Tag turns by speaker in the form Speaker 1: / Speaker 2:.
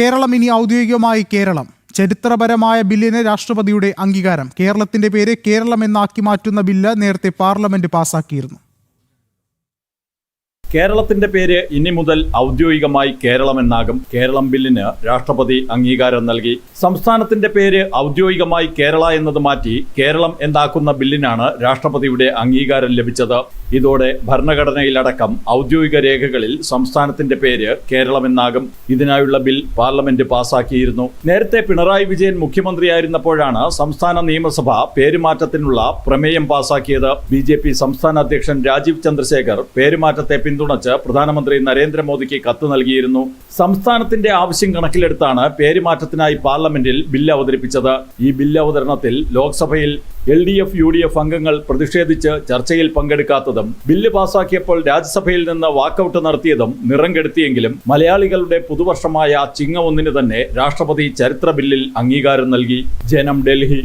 Speaker 1: കേരളം ഇനി ഔദ്യോഗികമായി കേരളം. ചരിത്രപരമായ ബില്ലിന് രാഷ്ട്രപതിയുടെ അംഗീകാരം. കേരളത്തിന്റെ പേര് കേരളം എന്നാക്കി മാറ്റുന്ന ബില്ല് നേരത്തെ പാർലമെന്റ് പാസാക്കിയിരുന്നു.
Speaker 2: കേരളത്തിന്റെ പേര് ഇനി മുതൽ ഔദ്യോഗികമായി കേരളം എന്നാകും. കേരളം ബില്ലിന് രാഷ്ട്രപതി അംഗീകാരം നൽകി. സംസ്ഥാനത്തിന്റെ പേര് ഔദ്യോഗികമായി കേരള എന്നത് മാറ്റി കേരളം എന്നാക്കുന്ന ബില്ലിനാണ് രാഷ്ട്രപതിയുടെ അംഗീകാരം ലഭിച്ചത്. ഇതോടെ ഭരണഘടനയിലടക്കം ഔദ്യോഗിക രേഖകളിൽ സംസ്ഥാനത്തിന്റെ പേര് കേരളം എന്നാകും. ഇതിനായുള്ള ബിൽ പാർലമെന്റ് പാസാക്കിയിരുന്നു. നേരത്തെ പിണറായി വിജയൻ മുഖ്യമന്ത്രിയായിരുന്നപ്പോഴാണ് സംസ്ഥാന നിയമസഭ പേരുമാറ്റത്തിനുള്ള പ്രമേയം പാസാക്കിയത്. BJP സംസ്ഥാന അധ്യക്ഷൻ രാജീവ് ചന്ദ്രശേഖർ പേരുമാറ്റത്തെ പിന്തുണച്ച് പ്രധാനമന്ത്രി നരേന്ദ്രമോദിക്ക് കത്ത് നൽകിയിരുന്നു. സംസ്ഥാനത്തിന്റെ ആവശ്യം കണക്കിലെടുത്താണ് പേരുമാറ്റത്തിനായി പാർലമെന്റിൽ ബില്ല് അവതരിപ്പിച്ചത്. ഈ ബില്ല് അവതരണത്തിൽ ലോക്സഭയിൽ LDF UDF അംഗങ്ങൾ പ്രതിഷേധിച്ച് ചർച്ചയിൽ പങ്കെടുക്കാത്തതും ബില്ല് പാസാക്കിയപ്പോൾ രാജ്യസഭയിൽ നിന്ന് വാക്കൌട്ട് നടത്തിയതും നിറം കെടുത്തിയെങ്കിലും മലയാളികളുടെ പുതുവർഷമായ ചിങ്ങ 1 തന്നെ രാഷ്ട്രപതി ചരിത്ര ബില്ലിൽ അംഗീകാരം നൽകി. ജനം, ഡൽഹി.